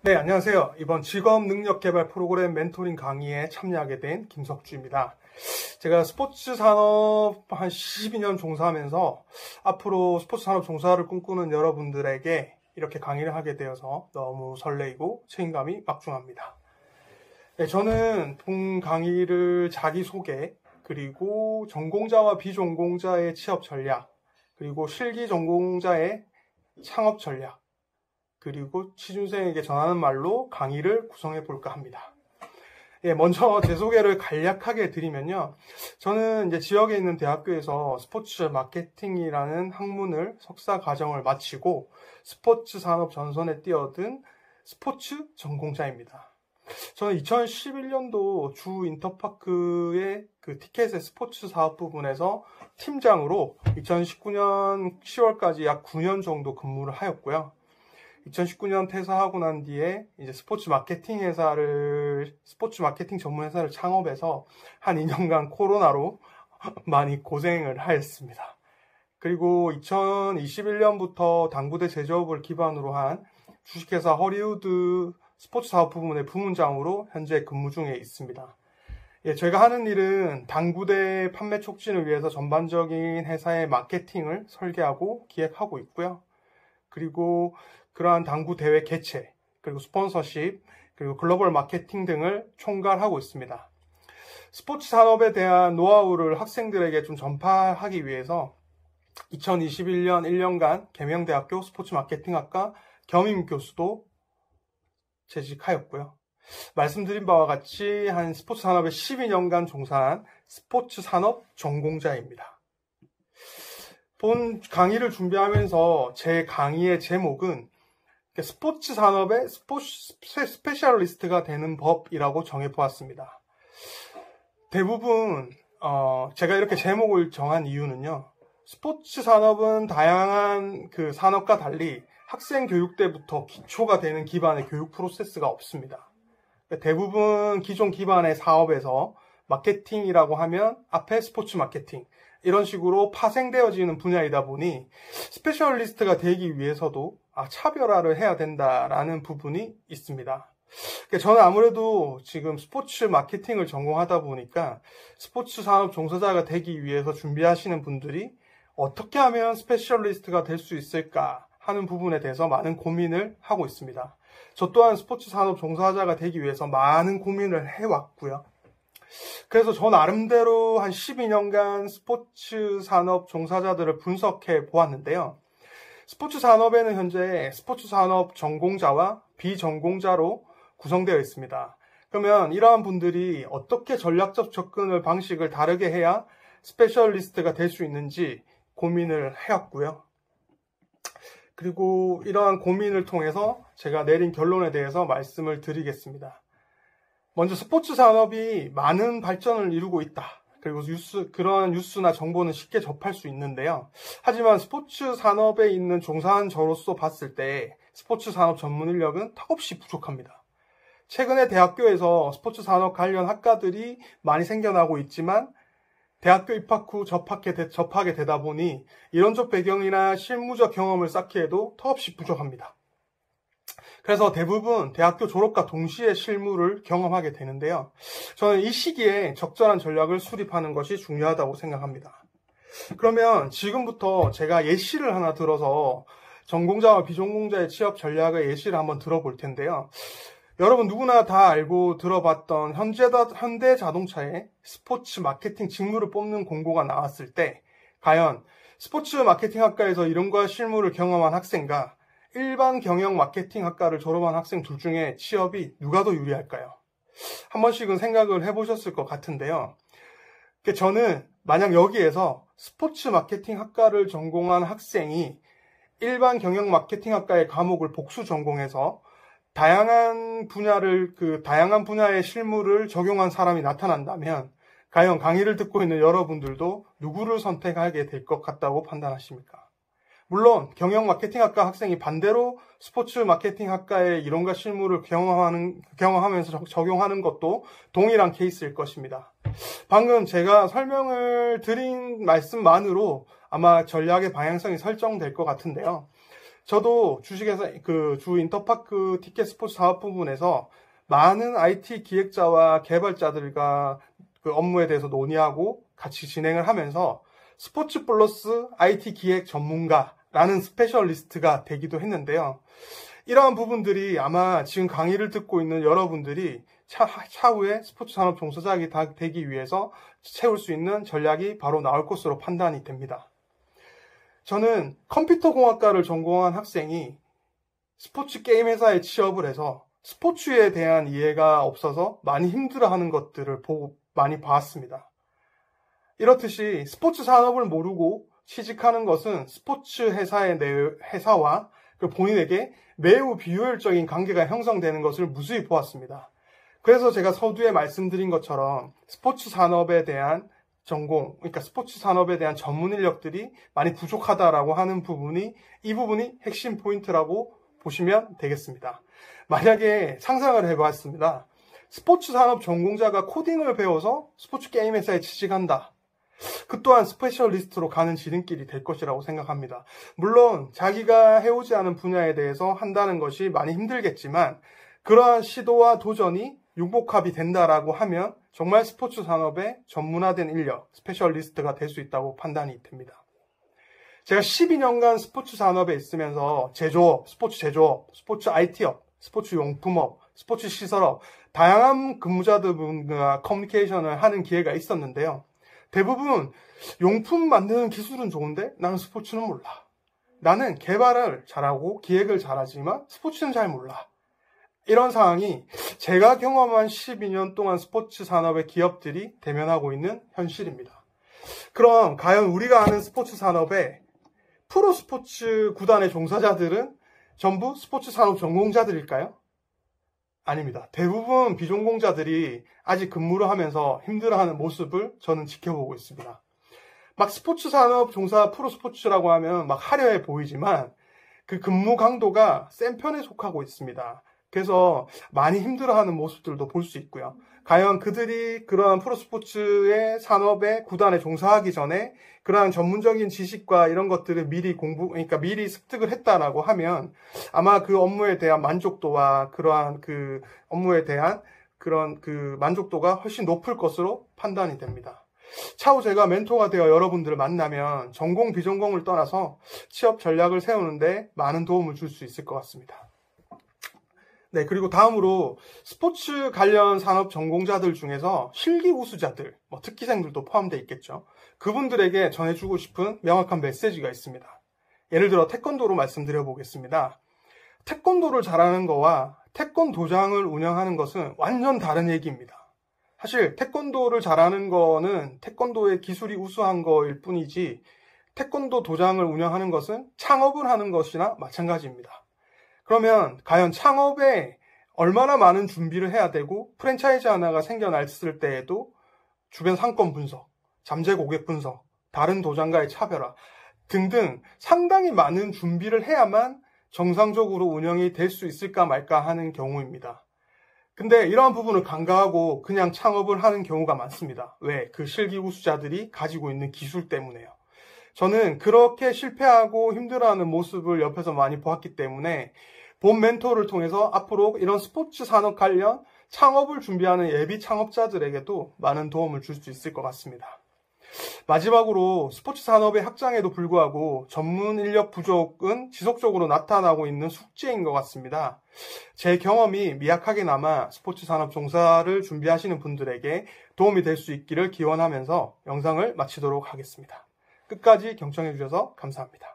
네, 안녕하세요. 이번 직업능력개발 프로그램 멘토링 강의에 참여하게 된 김석주입니다. 제가 스포츠 산업 한 12년 종사하면서 앞으로 스포츠 산업 종사를 꿈꾸는 여러분들에게 이렇게 강의를 하게 되어서 너무 설레이고 책임감이 막중합니다. 네, 저는 본 강의를 자기소개, 그리고 전공자와 비전공자의 취업 전략, 그리고 실기 전공자의 창업 전략, 그리고 취준생에게 전하는 말로 강의를 구성해 볼까 합니다. 먼저 제 소개를 간략하게 드리면요. 저는 이제 지역에 있는 대학교에서 스포츠 마케팅이라는 학문을 석사 과정을 마치고 스포츠 산업 전선에 뛰어든 스포츠 전공자입니다. 저는 2011년도 주 인터파크의 그 티켓의 스포츠 사업 부분에서 팀장으로 2019년 10월까지 약 9년 정도 근무를 하였고요. 2019년 퇴사하고 난 뒤에 이제 스포츠 마케팅 전문 회사를 창업해서 한 2년간 코로나로 많이 고생을 하였습니다. 그리고 2021년부터 당구대 제조업을 기반으로 한 주식회사 허리우드 스포츠 사업 부문의 부문장으로 현재 근무 중에 있습니다. 저희가 하는 일은 당구대 판매 촉진을 위해서 전반적인 회사의 마케팅을 설계하고 기획하고 있고요. 그리고 그러한 당구 대회 개최, 그리고 스폰서십, 그리고 글로벌 마케팅 등을 총괄하고 있습니다. 스포츠 산업에 대한 노하우를 학생들에게 좀 전파하기 위해서 2021년 1년간 계명대학교 스포츠 마케팅학과 겸임 교수도 재직하였고요. 말씀드린 바와 같이 한 스포츠 산업에 12년간 종사한 스포츠 산업 전공자입니다. 본 강의를 준비하면서 제 강의의 제목은 스포츠 산업의 스페셜리스트가 되는 법이라고 정해보았습니다. 대부분 제가 이렇게 제목을 정한 이유는요. 스포츠 산업은 다양한 그 산업과 달리 학생 교육 때부터 기초가 되는 기반의 교육 프로세스가 없습니다. 대부분 기존 기반의 사업에서 마케팅이라고 하면 앞에 스포츠 마케팅 이런 식으로 파생되어지는 분야이다 보니 스페셜리스트가 되기 위해서도 차별화를 해야 된다라는 부분이 있습니다. 저는 아무래도 지금 스포츠 마케팅을 전공하다 보니까 스포츠 산업 종사자가 되기 위해서 준비하시는 분들이 어떻게 하면 스페셜리스트가 될 수 있을까 하는 부분에 대해서 많은 고민을 하고 있습니다. 저 또한 스포츠 산업 종사자가 되기 위해서 많은 고민을 해왔고요. 그래서 저 나름대로 한 12년간 스포츠 산업 종사자들을 분석해 보았는데요. 스포츠 산업에는 현재 스포츠 산업 전공자와 비전공자로 구성되어 있습니다. 그러면 이러한 분들이 어떻게 전략적 접근을 방식을 다르게 해야 스페셜리스트가 될 수 있는지 고민을 해왔고요. 그리고 이러한 고민을 통해서 제가 내린 결론에 대해서 말씀을 드리겠습니다. 먼저 스포츠 산업이 많은 발전을 이루고 있다. 그리고 그런 뉴스나 정보는 쉽게 접할 수 있는데요. 하지만 스포츠 산업에 있는 종사한 저로서 봤을 때 스포츠 산업 전문 인력은 턱없이 부족합니다. 최근에 대학교에서 스포츠 산업 관련 학과들이 많이 생겨나고 있지만 대학교 입학 후 접하게 되다 보니 이론적 배경이나 실무적 경험을 쌓기에도 턱없이 부족합니다. 그래서 대부분 대학교 졸업과 동시에 실무를 경험하게 되는데요. 저는 이 시기에 적절한 전략을 수립하는 것이 중요하다고 생각합니다. 그러면 지금부터 제가 예시를 하나 들어서 전공자와 비전공자의 취업 전략의 예시를 한번 들어볼 텐데요. 여러분 누구나 다 알고 들어봤던 현대자동차의 스포츠 마케팅 직무를 뽑는 공고가 나왔을 때 과연 스포츠 마케팅 학과에서 이론과 실무를 경험한 학생과 일반 경영 마케팅 학과를 졸업한 학생 둘 중에 취업이 누가 더 유리할까요? 한 번씩은 생각을 해보셨을 것 같은데요. 저는 만약 여기에서 스포츠 마케팅 학과를 전공한 학생이 일반 경영 마케팅 학과의 과목을 복수 전공해서 다양한 분야의 실무를 적용한 사람이 나타난다면 과연 강의를 듣고 있는 여러분들도 누구를 선택하게 될 것 같다고 판단하십니까? 물론 경영 마케팅학과 학생이 반대로 스포츠 마케팅학과의 이론과 실무를 경험하면서 적용하는 것도 동일한 케이스일 것입니다. 방금 제가 설명을 드린 말씀만으로 아마 전략의 방향성이 설정될 것 같은데요. 저도 주식회사 주 인터파크 티켓 스포츠 사업 부분에서 많은 IT 기획자와 개발자들과 그 업무에 대해서 논의하고 같이 진행을 하면서 스포츠 플러스 IT 기획 전문가라는 스페셜리스트가 되기도 했는데요. 이러한 부분들이 아마 지금 강의를 듣고 있는 여러분들이 차후에 스포츠 산업 종사자가 되기 위해서 채울 수 있는 전략이 바로 나올 것으로 판단이 됩니다. 저는 컴퓨터공학과를 전공한 학생이 스포츠 게임 회사에 취업을 해서 스포츠에 대한 이해가 없어서 많이 힘들어하는 것들을 많이 봤습니다. 이렇듯이 스포츠 산업을 모르고 취직하는 것은 스포츠 회사와 본인에게 매우 비효율적인 관계가 형성되는 것을 무수히 보았습니다. 그래서 제가 서두에 말씀드린 것처럼 스포츠 산업에 대한 전공, 그러니까 스포츠 산업에 대한 전문 인력들이 많이 부족하다라고 하는 부분이 이 부분이 핵심 포인트라고 보시면 되겠습니다. 만약에 상상을 해봤습니다. 스포츠 산업 전공자가 코딩을 배워서 스포츠 게임 회사에 취직한다. 그 또한 스페셜리스트로 가는 지름길이 될 것이라고 생각합니다. 물론 자기가 해오지 않은 분야에 대해서 한다는 것이 많이 힘들겠지만 그러한 시도와 도전이 융복합이 된다라고 하면 정말 스포츠 산업의 전문화된 인력, 스페셜리스트가 될 수 있다고 판단이 됩니다. 제가 12년간 스포츠 산업에 있으면서 제조업, 스포츠 IT업, 스포츠 용품업, 스포츠 시설업, 다양한 근무자들과 커뮤니케이션을 하는 기회가 있었는데요. 대부분 용품 만드는 기술은 좋은데 나는 스포츠는 몰라. 나는 개발을 잘하고 기획을 잘하지만 스포츠는 잘 몰라. 이런 상황이 제가 경험한 12년 동안 스포츠 산업의 기업들이 대면하고 있는 현실입니다. 그럼 과연 우리가 아는 스포츠 산업의 프로 스포츠 구단의 종사자들은 전부 스포츠 산업 전공자들일까요? 아닙니다. 대부분 비전공자들이 아직 근무를 하면서 힘들어하는 모습을 저는 지켜보고 있습니다. 막 스포츠 산업 종사 프로 스포츠라고 하면 막 화려해 보이지만 그 근무 강도가 센 편에 속하고 있습니다. 그래서 많이 힘들어하는 모습들도 볼 수 있고요. 과연 그들이 그러한 프로스포츠의 산업에 구단에 종사하기 전에 그러한 전문적인 지식과 이런 것들을 미리 습득을 했다라고 하면 아마 그 업무에 대한 만족도와 그러한 그 업무에 대한 그런 그 만족도가 훨씬 높을 것으로 판단이 됩니다. 차후 제가 멘토가 되어 여러분들을 만나면 전공 비전공을 떠나서 취업 전략을 세우는데 많은 도움을 줄 수 있을 것 같습니다. 네, 그리고 다음으로 스포츠 관련 산업 전공자들 중에서 실기 우수자들, 특기생들도 포함되어 있겠죠. 그분들에게 전해주고 싶은 명확한 메시지가 있습니다. 예를 들어 태권도로 말씀드려 보겠습니다. 태권도를 잘하는 거와 태권도장을 운영하는 것은 완전 다른 얘기입니다. 사실 태권도를 잘하는 거는 태권도의 기술이 우수한 거일 뿐이지 태권도 도장을 운영하는 것은 창업을 하는 것이나 마찬가지입니다. 그러면 과연 창업에 얼마나 많은 준비를 해야 되고 프랜차이즈 하나가 생겨났을 때에도 주변 상권 분석, 잠재 고객 분석, 다른 도장과의 차별화 등등 상당히 많은 준비를 해야만 정상적으로 운영이 될 수 있을까 말까 하는 경우입니다. 근데 이러한 부분을 간과하고 그냥 창업을 하는 경우가 많습니다. 왜? 그 실기 우수자들이 가지고 있는 기술 때문에요. 저는 그렇게 실패하고 힘들어하는 모습을 옆에서 많이 보았기 때문에 본 멘토를 통해서 앞으로 이런 스포츠 산업 관련 창업을 준비하는 예비 창업자들에게도 많은 도움을 줄 수 있을 것 같습니다. 마지막으로 스포츠 산업의 확장에도 불구하고 전문 인력 부족은 지속적으로 나타나고 있는 숙제인 것 같습니다. 제 경험이 미약하게나마 스포츠 산업 종사를 준비하시는 분들에게 도움이 될 수 있기를 기원하면서 영상을 마치도록 하겠습니다. 끝까지 경청해 주셔서 감사합니다.